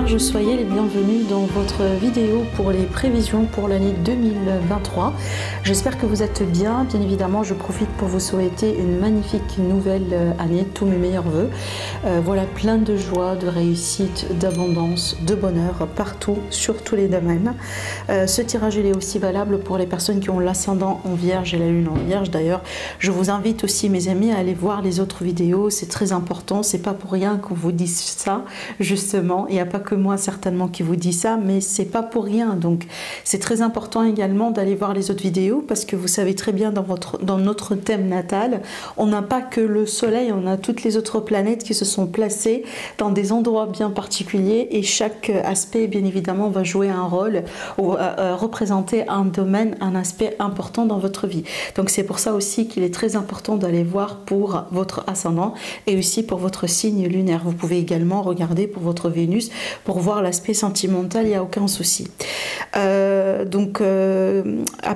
Vierges, soyez les bienvenus dans votre vidéo pour les prévisions pour l'année 2023. J'espère que vous êtes bien. Bien évidemment, je profite pour vous souhaiter une magnifique nouvelle année, tous mes meilleurs vœux. Voilà, plein de joie, de réussite, d'abondance, de bonheur partout, sur tous les domaines. Ce tirage, il est aussi valable pour les personnes qui ont l'ascendant en Vierge et la lune en Vierge. D'ailleurs, je vous invite aussi, mes amis, à aller voir les autres vidéos. C'est très important. C'est pas pour rien qu'on vous dise ça, justement. Il n'y a pas que moi certainement qui vous dit ça, mais c'est pas pour rien. Donc c'est très important également d'aller voir les autres vidéos, parce que vous savez très bien, dans notre thème natal, on n'a pas que le soleil, on a toutes les autres planètes qui se sont placées dans des endroits bien particuliers, et chaque aspect bien évidemment va jouer un rôle ou représenter un domaine, un aspect important dans votre vie. Donc c'est pour ça aussi qu'il est très important d'aller voir pour votre ascendant et aussi pour votre signe lunaire. Vous pouvez également regarder pour votre Vénus pour voir l'aspect sentimental, il n'y a aucun souci. À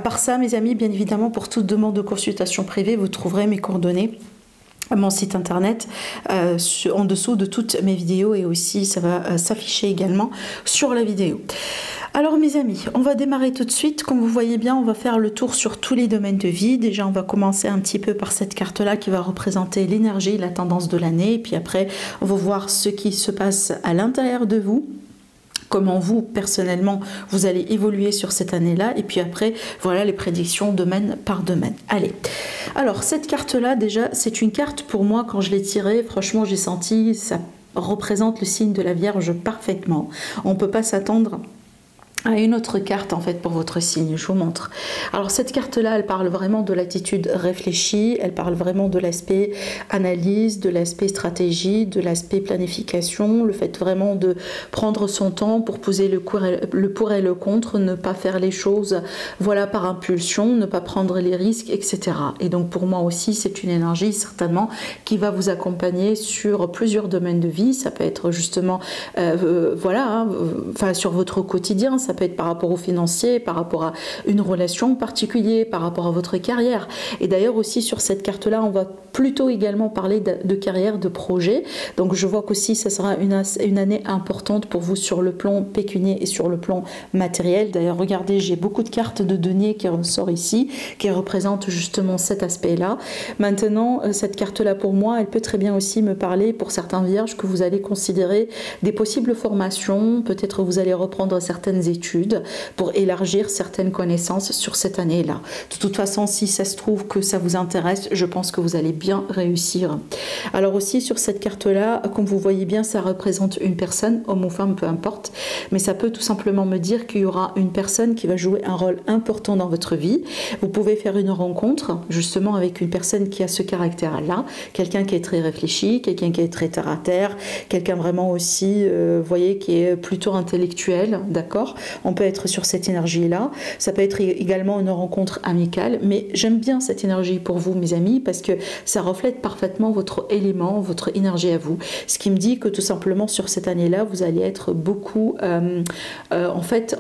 part ça, mes amis, bien évidemment, pour toute demande de consultation privée, vous trouverez mes coordonnées à mon site internet en dessous de toutes mes vidéos, et aussi ça va s'afficher également sur la vidéo. Alors mes amis, on va démarrer tout de suite. Comme vous voyez bien, on va faire le tour sur tous les domaines de vie. Déjà, on va commencer un petit peu par cette carte-là qui va représenter l'énergie, la tendance de l'année. Et puis après, on va voir ce qui se passe à l'intérieur de vous, comment vous, personnellement, vous allez évoluer sur cette année-là. Et puis après, voilà les prédictions domaine par domaine. Allez, alors cette carte-là, déjà, c'est une carte pour moi, quand je l'ai tirée, franchement, j'ai senti, ça représente le signe de la Vierge parfaitement. On ne peut pas s'attendre à une autre carte en fait pour votre signe. Je vous montre. Alors cette carte là, elle parle vraiment de l'attitude réfléchie, elle parle vraiment de l'aspect analyse, de l'aspect stratégie, de l'aspect planification, le fait vraiment de prendre son temps pour poser le pour et le contre, ne pas faire les choses voilà par impulsion, ne pas prendre les risques, etc. Et donc pour moi aussi, c'est une énergie certainement qui va vous accompagner sur plusieurs domaines de vie. Ça peut être justement sur votre quotidien, ça peut être par rapport au financier, par rapport à une relation particulière, par rapport à votre carrière. Et d'ailleurs aussi sur cette carte-là, on va plutôt également parler de carrière, de projet. Donc je vois qu'aussi ça sera une année importante pour vous sur le plan pécunier et sur le plan matériel. D'ailleurs regardez, j'ai beaucoup de cartes de denier qui ressortent ici, qui représentent justement cet aspect-là. Maintenant, cette carte-là pour moi, elle peut très bien aussi me parler pour certains vierges que vous allez considérer des possibles formations. Peut-être vous allez reprendre certaines études pour élargir certaines connaissances sur cette année-là. De toute façon, si ça se trouve que ça vous intéresse, je pense que vous allez bien réussir. Alors aussi sur cette carte-là, comme vous voyez bien, ça représente une personne, homme ou femme, peu importe, mais ça peut tout simplement me dire qu'il y aura une personne qui va jouer un rôle important dans votre vie. Vous pouvez faire une rencontre justement avec une personne qui a ce caractère-là, quelqu'un qui est très réfléchi, quelqu'un qui est très terre à terre, quelqu'un vraiment aussi, vous voyez, qui est plutôt intellectuel, d'accord? On peut être sur cette énergie-là. Ça peut être également une rencontre amicale, mais j'aime bien cette énergie pour vous, mes amis, parce que ça reflète parfaitement votre élément, votre énergie à vous. Ce qui me dit que tout simplement sur cette année-là, vous allez être beaucoup, en fait,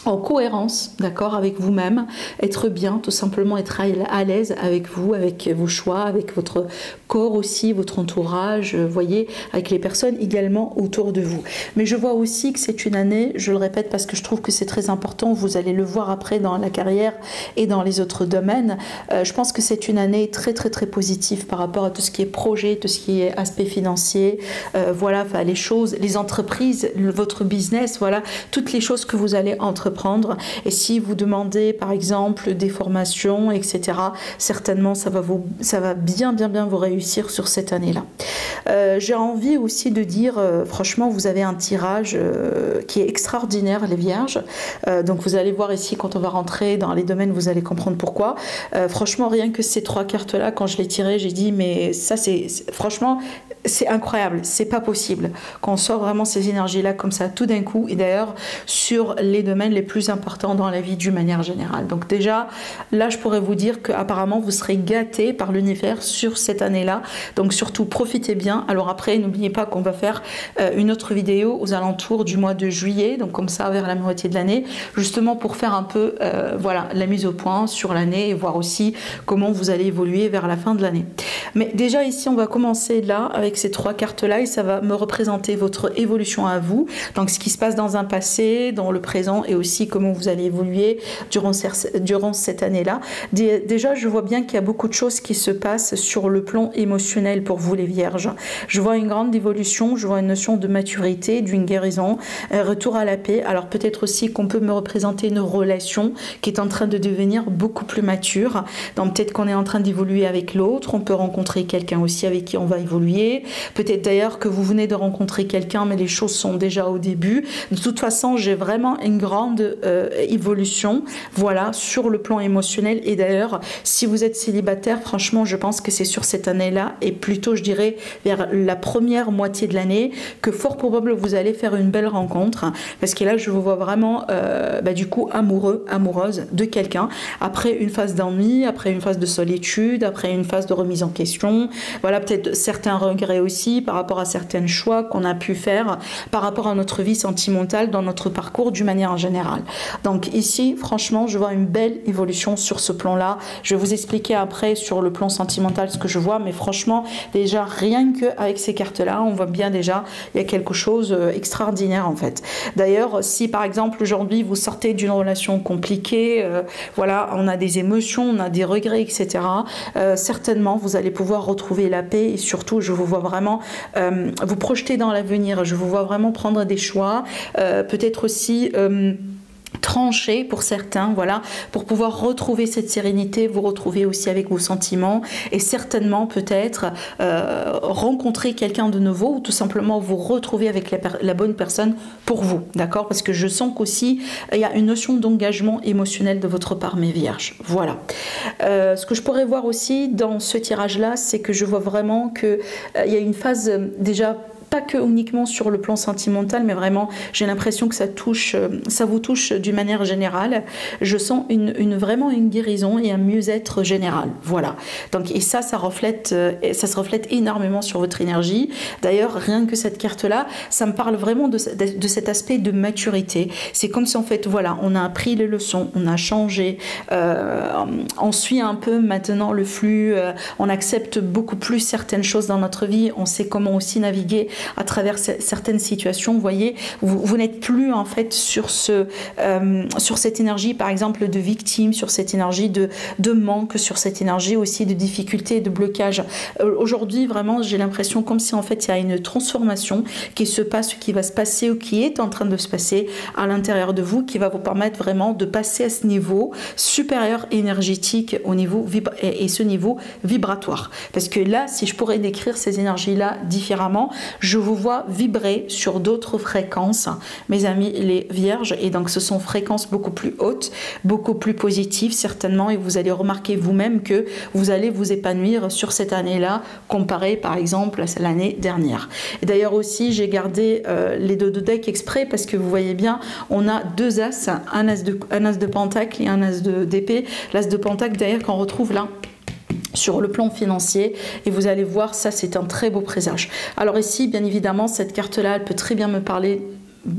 en cohérence, d'accord, avec vous-même, être bien, tout simplement être à l'aise avec vous, avec vos choix, avec votre corps aussi, votre entourage, vous voyez, avec les personnes également autour de vous. Mais je vois aussi que c'est une année, je le répète parce que je trouve que c'est très important, vous allez le voir après dans la carrière et dans les autres domaines, je pense que c'est une année très très très positive par rapport à tout ce qui est projet, tout ce qui est aspect financier, voilà, enfin, les choses, les entreprises, votre business, voilà, toutes les choses que vous allez entreprendre. Et si vous demandez par exemple des formations, etc., certainement ça va bien vous réussir sur cette année-là. J'ai envie aussi de dire, franchement, vous avez un tirage qui est extraordinaire, les vierges. Donc vous allez voir ici, quand on va rentrer dans les domaines, vous allez comprendre pourquoi. Franchement, rien que ces trois cartes-là, quand je les tirées, j'ai dit, mais ça franchement, c'est incroyable, c'est pas possible qu'on sort vraiment ces énergies-là comme ça tout d'un coup. Et d'ailleurs, sur les domaines les plus importants dans la vie d'une manière générale. Donc déjà, là, je pourrais vous dire qu'apparemment, vous serez gâtés par l'univers sur cette année-là. Donc surtout, profitez bien. Alors après, n'oubliez pas qu'on va faire une autre vidéo aux alentours du mois de juillet, donc comme ça, vers la moitié de l'année, justement pour faire un peu voilà, la mise au point sur l'année et voir aussi comment vous allez évoluer vers la fin de l'année. Mais déjà ici, on va commencer là avec avec ces 3 cartes-là et ça va me représenter votre évolution à vous. Donc, ce qui se passe dans un passé, dans le présent et aussi comment vous allez évoluer durant cette année-là. Déjà, je vois bien qu'il y a beaucoup de choses qui se passent sur le plan émotionnel pour vous, les Vierges. Je vois une grande évolution, je vois une notion de maturité, d'une guérison, un retour à la paix. Alors, peut-être aussi qu'on peut me représenter une relation qui est en train de devenir beaucoup plus mature. Donc, peut-être qu'on est en train d'évoluer avec l'autre. On peut rencontrer quelqu'un aussi avec qui on va évoluer. Peut-être d'ailleurs que vous venez de rencontrer quelqu'un, mais les choses sont déjà au début. De toute façon, j'ai vraiment une grande évolution, voilà, sur le plan émotionnel. Et d'ailleurs, si vous êtes célibataire, franchement, je pense que c'est sur cette année-là, et plutôt, je dirais, vers la première moitié de l'année, que fort probable vous allez faire une belle rencontre. Parce que là, je vous vois vraiment, du coup, amoureux, amoureuse de quelqu'un, après une phase d'ennui, après une phase de solitude, après une phase de remise en question. Voilà, peut-être certains regrets aussi par rapport à certains choix qu'on a pu faire par rapport à notre vie sentimentale dans notre parcours d'une manière générale. Donc ici, franchement, je vois une belle évolution sur ce plan-là. Je vais vous expliquer après sur le plan sentimental ce que je vois, mais franchement, déjà, rien qu'avec ces cartes-là, on voit bien déjà, il y a quelque chose d'extraordinaire en fait. D'ailleurs, si par exemple aujourd'hui vous sortez d'une relation compliquée, voilà, on a des émotions, on a des regrets, etc. Certainement, vous allez pouvoir retrouver la paix et surtout, je vous vois vraiment vous projeter dans l'avenir. Je vous vois vraiment prendre des choix, peut-être aussi tranché pour certains, voilà, pour pouvoir retrouver cette sérénité, vous retrouver aussi avec vos sentiments et certainement peut-être rencontrer quelqu'un de nouveau ou tout simplement vous retrouver avec la bonne personne pour vous, d'accord? Parce que je sens qu'aussi il y a une notion d'engagement émotionnel de votre part, mes Vierges, voilà. Ce que je pourrais voir aussi dans ce tirage-là, c'est que je vois vraiment qu'il y a une phase déjà pas que uniquement sur le plan sentimental, mais vraiment, j'ai l'impression que ça vous touche d'une manière générale. Je sens vraiment une guérison et un mieux-être général. Voilà. Donc, et ça se reflète énormément sur votre énergie. D'ailleurs, rien que cette carte-là, ça me parle vraiment de cet aspect de maturité. C'est comme si, en fait, voilà, on a appris les leçons, on a changé, on suit un peu maintenant le flux, on accepte beaucoup plus certaines choses dans notre vie, on sait comment aussi naviguer à travers certaines situations. Vous voyez, vous n'êtes plus en fait sur cette énergie par exemple de victime, sur cette énergie de manque, sur cette énergie aussi de difficulté, de blocage. Aujourd'hui vraiment j'ai l'impression comme si en fait il y a une transformation qui se passe, qui va se passer ou qui est en train de se passer à l'intérieur de vous, qui va vous permettre vraiment de passer à ce niveau supérieur énergétique au niveau et ce niveau vibratoire. Parce que là, si je pourrais décrire ces énergies-là différemment, je vous vois vibrer sur d'autres fréquences, mes amis les Vierges, et donc ce sont fréquences beaucoup plus hautes, beaucoup plus positives certainement, et vous allez remarquer vous-même que vous allez vous épanouir sur cette année-là, comparé par exemple à l'année dernière. Et d'ailleurs aussi, j'ai gardé les deux decks exprès parce que vous voyez bien, on a deux as, un as de pentacle et un as d'épée. L'as de pentacle d'ailleurs qu'on retrouve là sur le plan financier, et vous allez voir, ça c'est un très beau présage. Alors ici, bien évidemment, cette carte-là, elle peut très bien me parler,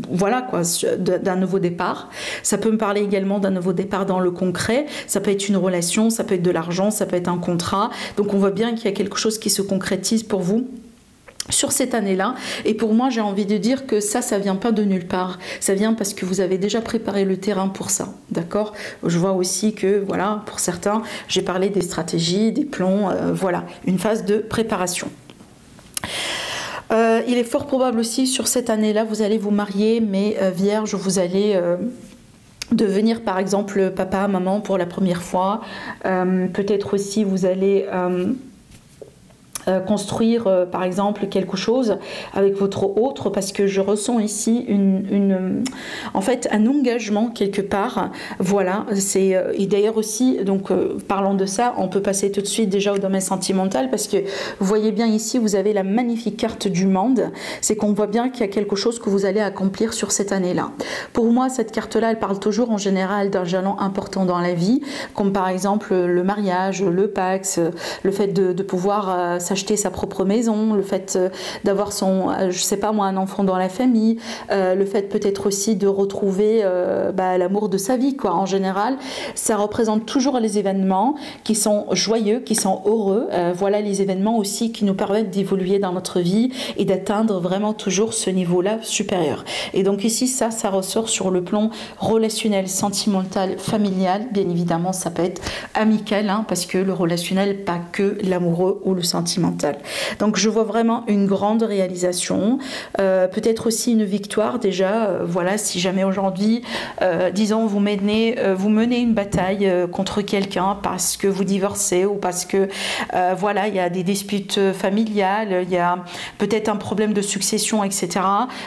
voilà quoi, d'un nouveau départ. Ça peut me parler également d'un nouveau départ dans le concret. Ça peut être une relation, ça peut être de l'argent, ça peut être un contrat. Donc on voit bien qu'il y a quelque chose qui se concrétise pour vous sur cette année-là. Et pour moi, j'ai envie de dire que ça vient pas de nulle part. Ça vient parce que vous avez déjà préparé le terrain pour ça. D'accord? Je vois aussi que, voilà, pour certains, j'ai parlé des stratégies, des plans, voilà, une phase de préparation. Il est fort probable aussi, sur cette année-là, vous allez vous marier, mais Vierge, vous allez devenir par exemple papa, maman pour la première fois. Peut-être aussi vous allez construire par exemple quelque chose avec votre autre, parce que je ressens ici en fait un engagement quelque part, voilà. C'est et d'ailleurs aussi, donc parlant de ça, on peut passer tout de suite déjà au domaine sentimental, parce que vous voyez bien ici, vous avez la magnifique carte du monde. C'est qu'on voit bien qu'il y a quelque chose que vous allez accomplir sur cette année-là. Pour moi, cette carte-là, elle parle toujours en général d'un jalon important dans la vie, comme par exemple le mariage, le Pax, le fait de pouvoir s'acheter acheter sa propre maison, le fait d'avoir son, je sais pas moi, un enfant dans la famille, le fait peut-être aussi de retrouver l'amour de sa vie, quoi. En général, ça représente toujours les événements qui sont joyeux, qui sont heureux. Voilà les événements aussi qui nous permettent d'évoluer dans notre vie et d'atteindre vraiment toujours ce niveau-là supérieur. Et donc ici, ça ressort sur le plan relationnel, sentimental, familial. Bien évidemment, ça peut être amical, hein, parce que le relationnel, pas que l'amoureux ou le sentimental. Donc je vois vraiment une grande réalisation, peut-être aussi une victoire déjà. Voilà, si jamais aujourd'hui, disons, vous menez une bataille contre quelqu'un parce que vous divorcez ou parce que voilà, il y a des disputes familiales, il y a peut-être un problème de succession, etc.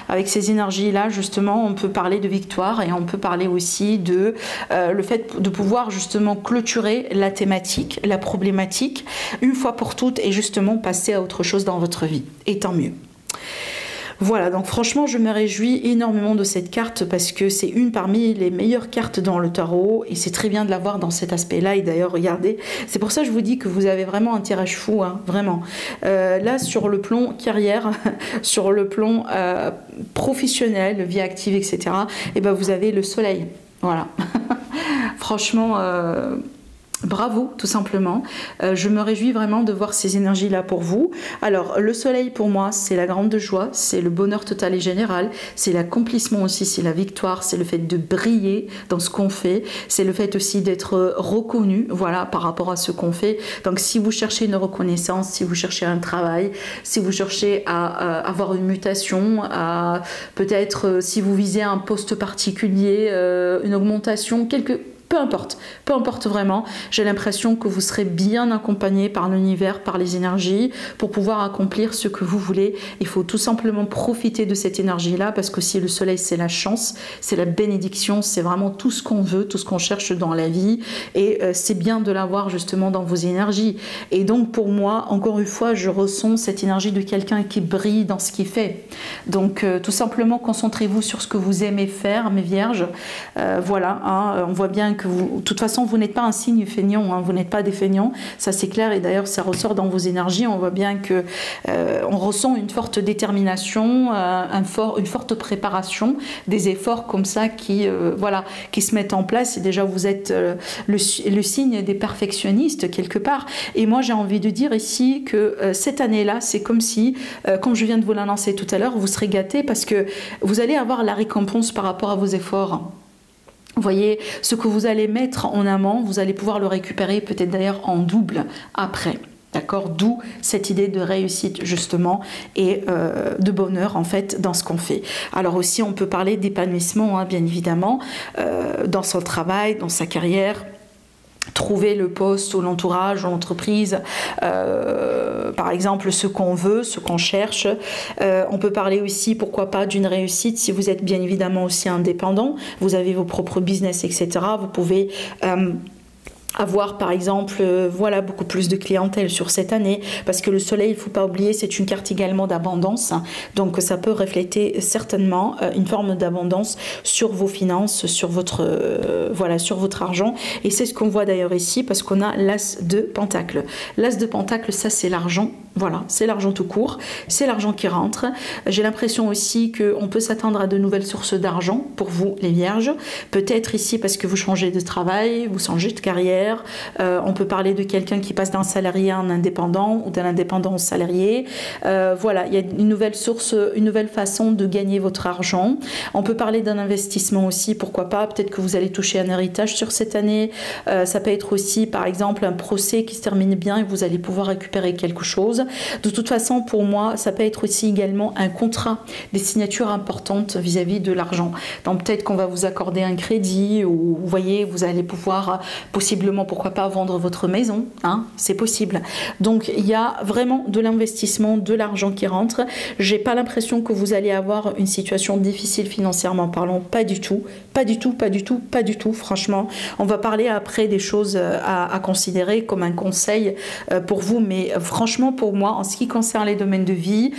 Avec ces énergies-là, justement, on peut parler de victoire et on peut parler aussi de le fait de pouvoir justement clôturer la thématique, la problématique, une fois pour toutes et justement passer à autre chose dans votre vie. Et tant mieux. Voilà, donc franchement, je me réjouis énormément de cette carte parce que c'est une parmi les meilleures cartes dans le tarot et c'est très bien de l'avoir dans cet aspect-là. Et d'ailleurs, regardez, c'est pour ça que je vous dis que vous avez vraiment un tirage fou, hein, vraiment. Là, sur le plan carrière, sur le plan professionnel, vie active, etc., et ben vous avez le soleil. Voilà. Franchement... bravo, tout simplement. Je me réjouis vraiment de voir ces énergies-là pour vous. Alors, le soleil, pour moi, c'est la grande joie, c'est le bonheur total et général, c'est l'accomplissement aussi, c'est la victoire, c'est le fait de briller dans ce qu'on fait, c'est le fait aussi d'être reconnu, voilà, par rapport à ce qu'on fait. Donc, si vous cherchez une reconnaissance, si vous cherchez un travail, si vous cherchez à avoir une mutation, à peut-être, si vous visez un poste particulier, une augmentation, peu importe vraiment, j'ai l'impression que vous serez bien accompagné par l'univers, par les énergies, pour pouvoir accomplir ce que vous voulez. Il faut tout simplement profiter de cette énergie-là, parce que si le soleil, c'est la chance, c'est la bénédiction, c'est vraiment tout ce qu'on veut, tout ce qu'on cherche dans la vie, et c'est bien de l'avoir justement dans vos énergies. Et donc pour moi, encore une fois, je ressens cette énergie de quelqu'un qui brille dans ce qu'il fait. Donc tout simplement, concentrez-vous sur ce que vous aimez faire, mes vierges. Voilà, hein, on voit bien que vous, de toute façon, vous n'êtes pas un signe feignant, hein, vous n'êtes pas des feignants, ça c'est clair, et d'ailleurs ça ressort dans vos énergies. On voit bien que on ressent une forte détermination, une forte préparation, des efforts comme ça qui se mettent en place. Et déjà vous êtes le signe des perfectionnistes quelque part. Et moi j'ai envie de dire ici que cette année-là, c'est comme si, comme je viens de vous l'annoncer tout à l'heure, vous serez gâtés parce que vous allez avoir la récompense par rapport à vos efforts. Vous voyez, ce que vous allez mettre en amont, vous allez pouvoir le récupérer peut-être d'ailleurs en double après. D'accord, d'où cette idée de réussite justement et de bonheur en fait dans ce qu'on fait. Alors aussi on peut parler d'épanouissement, hein, bien évidemment, dans son travail, dans sa carrière. Trouver le poste ou l'entourage ou l'entreprise, par exemple ce qu'on veut, ce qu'on cherche. On peut parler aussi, pourquoi pas, d'une réussite si vous êtes bien évidemment aussi indépendant, vous avez vos propres business, etc. Vous pouvez avoir par exemple voilà, beaucoup plus de clientèle sur cette année, parce que le soleil, il ne faut pas oublier, c'est une carte également d'abondance, donc ça peut refléter certainement une forme d'abondance sur vos finances, sur votre sur votre argent. Et c'est ce qu'on voit d'ailleurs ici, parce qu'on a l'as de pentacle. L'as de pentacle, ça c'est l'argent. Voilà, c'est l'argent tout court, c'est l'argent qui rentre. J'ai l'impression aussi qu'on peut s'attendre à de nouvelles sources d'argent pour vous, les vierges. Peut-être ici parce que vous changez de travail, vous changez de carrière. On peut parler de quelqu'un qui passe d'un salarié à un indépendant ou d'un indépendant au salarié. Voilà, il y a une nouvelle source, une nouvelle façon de gagner votre argent. On peut parler d'un investissement aussi, pourquoi pas. Peut-être que vous allez toucher un héritage sur cette année. Ça peut être aussi, par exemple, un procès qui se termine bien et vous allez pouvoir récupérer quelque chose. De toute façon, pour moi, ça peut être aussi également un contrat, des signatures importantes vis-à-vis de l'argent. Donc peut-être qu'on va vous accorder un crédit, ou vous voyez, vous allez pouvoir possiblement, pourquoi pas, vendre votre maison, hein, c'est possible. Donc il y a vraiment de l'investissement, de l'argent qui rentre. J'ai pas l'impression que vous allez avoir une situation difficile financièrement parlant, pas du tout, pas du tout, pas du tout, pas du tout, franchement. On va parler après des choses à considérer comme un conseil pour vous, mais franchement, pour moi, en ce qui concerne les domaines de vie,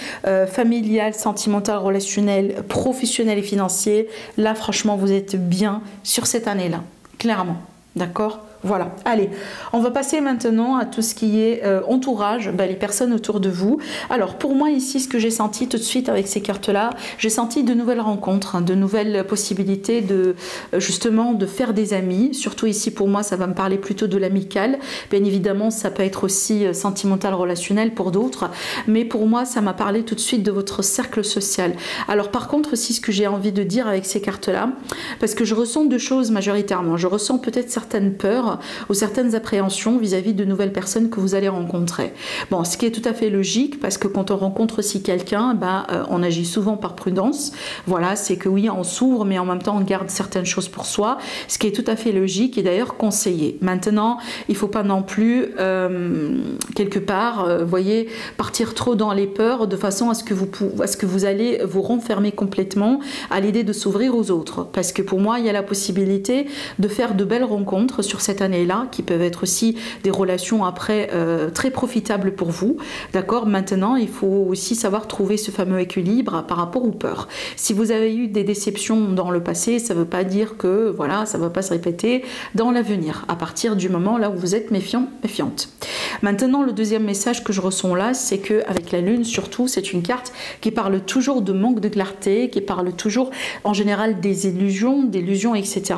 familial, sentimental, relationnel, professionnel et financier, là, franchement, vous êtes bien sur cette année-là, clairement. D'accord? Voilà, allez, on va passer maintenant à tout ce qui est entourage, les personnes autour de vous. Alors pour moi ici, ce que j'ai senti tout de suite avec ces cartes-là, j'ai senti de nouvelles rencontres, de nouvelles possibilités de justement de faire des amis. Surtout ici pour moi, ça va me parler plutôt de l'amical. Bien évidemment, ça peut être aussi sentimental, relationnel pour d'autres, mais pour moi, ça m'a parlé tout de suite de votre cercle social. Alors par contre, aussi ce que j'ai envie de dire avec ces cartes-là, parce que je ressens deux choses majoritairement. Je ressens peut-être certaines peurs ou certaines appréhensions vis-à-vis de nouvelles personnes que vous allez rencontrer. Bon, ce qui est tout à fait logique, parce que quand on rencontre aussi quelqu'un, on agit souvent par prudence. Voilà, c'est que oui, on s'ouvre, mais en même temps, on garde certaines choses pour soi, ce qui est tout à fait logique et d'ailleurs conseillé. Maintenant, il ne faut pas non plus, quelque part, voyez, partir trop dans les peurs de façon à ce que vous allez vous renfermer complètement à l'idée de s'ouvrir aux autres. Parce que pour moi, il y a la possibilité de faire de belles rencontres sur cette année-là, qui peuvent être aussi des relations après très profitables pour vous. D'accord? Maintenant, il faut aussi savoir trouver ce fameux équilibre par rapport aux peurs. Si vous avez eu des déceptions dans le passé, ça ne veut pas dire que voilà, ça ne va pas se répéter dans l'avenir, à partir du moment là où vous êtes méfiant, méfiante. Maintenant, le deuxième message que je ressens là, c'est qu'avec la Lune, surtout, c'est une carte qui parle toujours de manque de clarté, qui parle toujours en général des illusions, etc.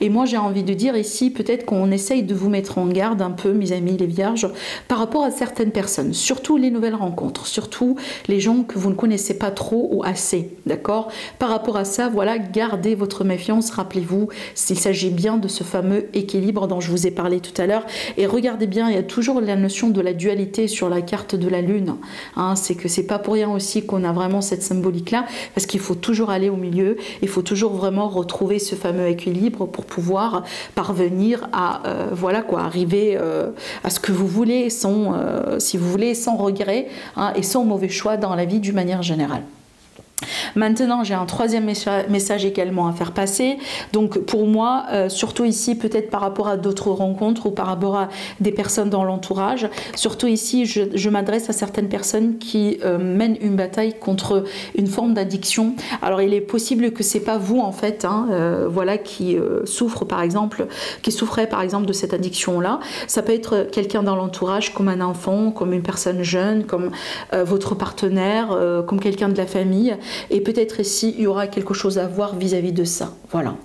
Et moi, j'ai envie de dire ici, peut-être qu'on essaye de vous mettre en garde un peu, mes amis les vierges, par rapport à certaines personnes, surtout les nouvelles rencontres, surtout les gens que vous ne connaissez pas trop ou assez, d'accord? Par rapport à ça, voilà, gardez votre méfiance, rappelez-vous, s'il s'agit bien de ce fameux équilibre dont je vous ai parlé tout à l'heure, et regardez bien, il y a toujours la notion de la dualité sur la carte de la Lune, hein, c'est que c'est pas pour rien aussi qu'on a vraiment cette symbolique-là, parce qu'il faut toujours aller au milieu, il faut toujours vraiment retrouver ce fameux équilibre pour pouvoir parvenir à voilà quoi, arriver à ce que vous voulez sans, si vous voulez, sans regret, hein, et sans mauvais choix dans la vie d'une manière générale. Maintenant, j'ai un troisième message également à faire passer. Donc pour moi, surtout ici, peut-être par rapport à d'autres rencontres ou par rapport à des personnes dans l'entourage, surtout ici, je m'adresse à certaines personnes qui mènent une bataille contre une forme d'addiction. Alors il est possible que c'est pas vous en fait, hein, voilà, qui souffre par exemple, qui souffrait par exemple de cette addiction-là. Ça peut être quelqu'un dans l'entourage, comme un enfant, comme une personne jeune, comme votre partenaire, comme quelqu'un de la famille. Et peut-être ici, il y aura quelque chose à voir vis-à-vis de ça. Voilà.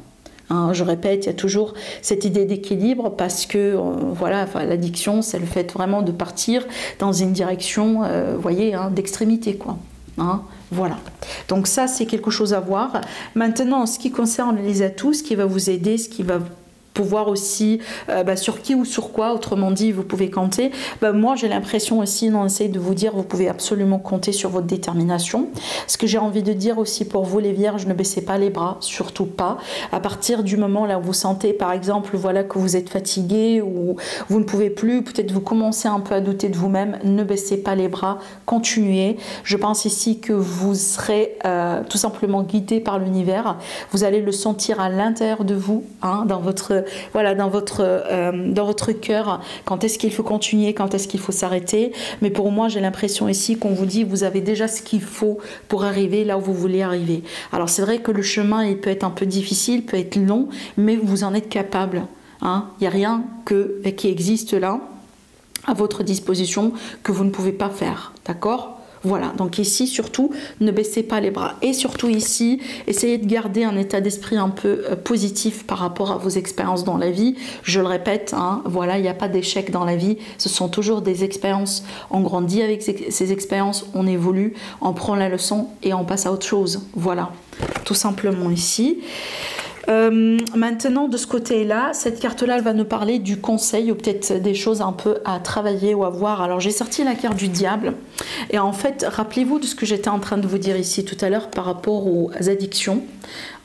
Hein, je répète, il y a toujours cette idée d'équilibre parce que voilà, enfin, l'addiction, c'est le fait vraiment de partir dans une direction, voyez, hein, d'extrémité, quoi. Hein, voilà. Donc ça, c'est quelque chose à voir. Maintenant, en ce qui concerne les atouts, ce qui va vous aider, ce qui va pouvoir aussi sur qui ou sur quoi, autrement dit, vous pouvez compter. Moi, j'ai l'impression aussi, on essaye de vous dire, vous pouvez absolument compter sur votre détermination. Ce que j'ai envie de dire aussi pour vous, les vierges, ne baissez pas les bras, surtout pas. À partir du moment là où vous sentez, par exemple, voilà, que vous êtes fatigué ou vous ne pouvez plus, peut-être vous commencez un peu à douter de vous-même, ne baissez pas les bras, continuez. Je pense ici que vous serez tout simplement guidé par l'univers. Vous allez le sentir à l'intérieur de vous, hein, dans votre voilà, dans votre cœur, quand est-ce qu'il faut continuer, quand est-ce qu'il faut s'arrêter. Mais pour moi, j'ai l'impression ici qu'on vous dit, vous avez déjà ce qu'il faut pour arriver là où vous voulez arriver. Alors c'est vrai que le chemin, il peut être un peu difficile, peut être long, mais vous en êtes capable. Hein. Il n'y a rien qui existe là, à votre disposition, que vous ne pouvez pas faire. D'accord ? Voilà, donc ici surtout ne baissez pas les bras et surtout ici essayez de garder un état d'esprit un peu positif par rapport à vos expériences dans la vie. Je le répète, hein, voilà, il n'y a pas d'échec dans la vie, ce sont toujours des expériences. On grandit avec ces expériences, on évolue, on prend la leçon et on passe à autre chose. Voilà, tout simplement ici. Maintenant, de ce côté-là, cette carte-là, elle va nous parler du conseil ou peut-être des choses un peu à travailler ou à voir. Alors, j'ai sorti la carte du diable. Et en fait, rappelez-vous de ce que j'étais en train de vous dire ici tout à l'heure par rapport aux addictions,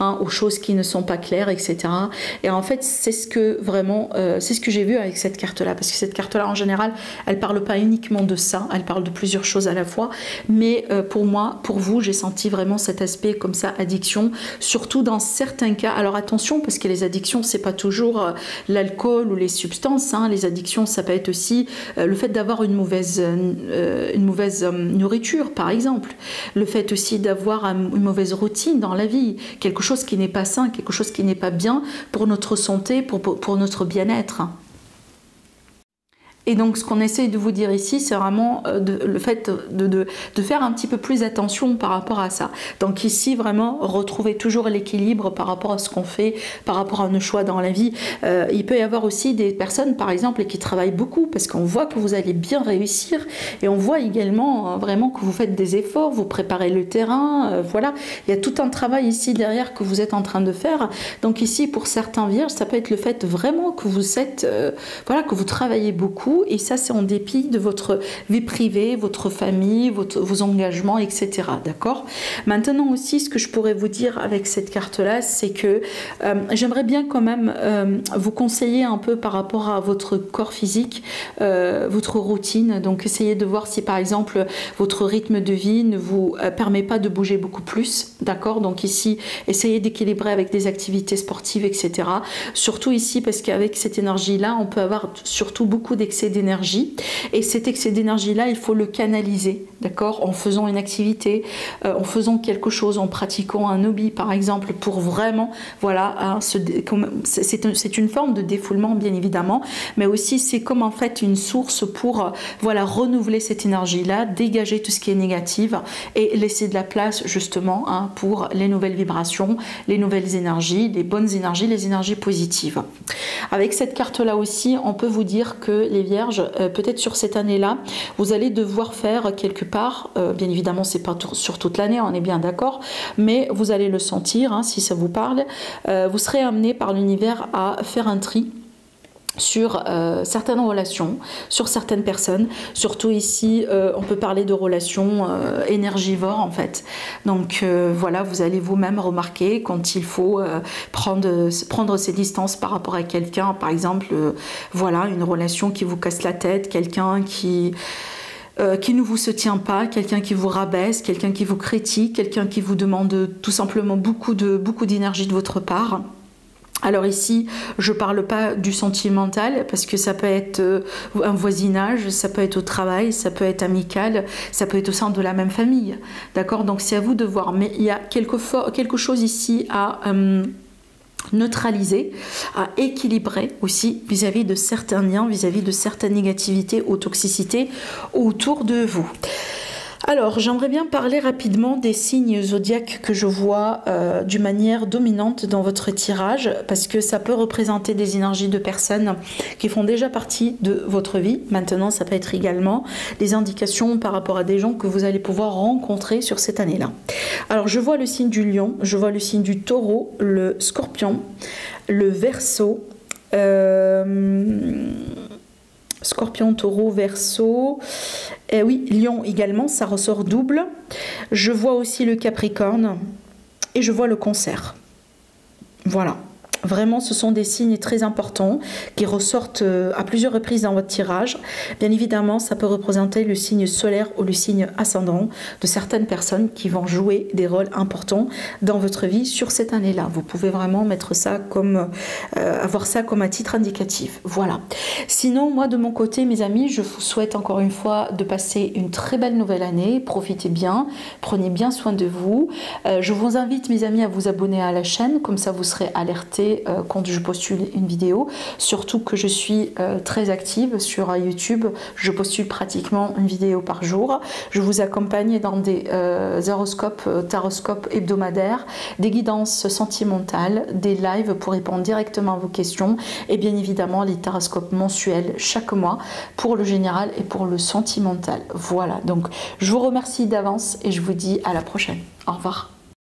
hein, aux choses qui ne sont pas claires, etc. Et en fait, c'est ce que vraiment, c'est ce que j'ai vu avec cette carte-là. Parce que cette carte-là, en général, elle parle pas uniquement de ça. Elle parle de plusieurs choses à la fois. Mais pour moi, pour vous, j'ai senti vraiment cet aspect comme ça, addiction. Surtout dans certains cas. Alors, attention, parce que les addictions, c'est pas toujours l'alcool ou les substances. Hein. Les addictions, ça peut être aussi le fait d'avoir une mauvaise nourriture, par exemple. Le fait aussi d'avoir une mauvaise routine dans la vie. Quelque chose qui n'est pas sain, quelque chose qui n'est pas bien pour notre santé, pour notre bien-être. Et donc, ce qu'on essaye de vous dire ici, c'est vraiment le fait de faire un petit peu plus attention par rapport à ça. Donc ici, vraiment, retrouver toujours l'équilibre par rapport à ce qu'on fait, par rapport à nos choix dans la vie. Il peut y avoir aussi des personnes, par exemple, qui travaillent beaucoup, parce qu'on voit que vous allez bien réussir, et on voit également vraiment que vous faites des efforts, vous préparez le terrain, voilà. Il y a tout un travail ici derrière que vous êtes en train de faire. Donc ici, pour certains vierges, ça peut être le fait vraiment que vous êtes, voilà, que vous travaillez beaucoup, et ça c'est en dépit de votre vie privée, votre famille, vos engagements, etc. D'accord? Maintenant aussi, ce que je pourrais vous dire avec cette carte-là, c'est que j'aimerais bien quand même vous conseiller un peu par rapport à votre corps physique, votre routine. Donc essayez de voir si par exemple votre rythme de vie ne vous permet pas de bouger beaucoup plus. D'accord? Donc ici, essayez d'équilibrer avec des activités sportives, etc. Surtout ici, parce qu'avec cette énergie-là, on peut avoir surtout beaucoup d'excès d'énergie, et cet excès d'énergie là, il faut le canaliser, d'accord, en faisant une activité, en faisant quelque chose, en pratiquant un hobby par exemple, pour vraiment, voilà, hein, c'est une forme de défoulement bien évidemment, mais aussi c'est comme en fait une source pour voilà, renouveler cette énergie là, dégager tout ce qui est négatif et laisser de la place justement, hein, pour les nouvelles vibrations, les nouvelles énergies, les bonnes énergies, les énergies positives. Avec cette carte là aussi, on peut vous dire que les vierges, peut-être sur cette année-là, vous allez devoir faire quelque part, bien évidemment c'est pas sur toute l'année, on est bien d'accord, mais vous allez le sentir, hein, si ça vous parle, vous serez amené par l'univers à faire un tri sur certaines relations, sur certaines personnes, surtout ici on peut parler de relations énergivores en fait. Donc voilà, vous allez vous-même remarquer quand il faut prendre ses distances par rapport à quelqu'un, par exemple voilà, une relation qui vous casse la tête, quelqu'un qui ne vous se tient pas, quelqu'un qui vous rabaisse, quelqu'un qui vous critique, quelqu'un qui vous demande tout simplement beaucoup d'énergie de votre part. Alors ici, je ne parle pas du sentimental, parce que ça peut être un voisinage, ça peut être au travail, ça peut être amical, ça peut être au sein de la même famille. D'accord? Donc c'est à vous de voir. Mais il y a quelque chose ici à neutraliser, à équilibrer aussi vis-à-vis de certains liens, vis-à-vis de certaines négativités ou toxicités autour de vous. Alors, j'aimerais bien parler rapidement des signes zodiaques que je vois d'une manière dominante dans votre tirage, parce que ça peut représenter des énergies de personnes qui font déjà partie de votre vie. Maintenant, ça peut être également des indications par rapport à des gens que vous allez pouvoir rencontrer sur cette année-là. Alors, je vois le signe du lion, je vois le signe du taureau, le scorpion, le verseau, Scorpion, taureau, verseau. Et oui, lion également, ça ressort double. Je vois aussi le capricorne et je vois le cancer. Voilà. Vraiment, ce sont des signes très importants qui ressortent à plusieurs reprises dans votre tirage. Bien évidemment, ça peut représenter le signe solaire ou le signe ascendant de certaines personnes qui vont jouer des rôles importants dans votre vie sur cette année-là. Vous pouvez vraiment mettre ça comme, avoir ça comme un titre indicatif. Voilà. Sinon, moi de mon côté, mes amis, je vous souhaite encore une fois de passer une très belle nouvelle année. Profitez bien, prenez bien soin de vous. Je vous invite, mes amis, à vous abonner à la chaîne, comme ça vous serez alertés quand je postule une vidéo, surtout que je suis très active sur YouTube. Je postule pratiquement une vidéo par jour. Je vous accompagne dans des horoscopes, taroscopes hebdomadaires, des guidances sentimentales, des lives pour répondre directement à vos questions et bien évidemment les taroscopes mensuels chaque mois pour le général et pour le sentimental. Voilà, donc je vous remercie d'avance et je vous dis à la prochaine. Au revoir.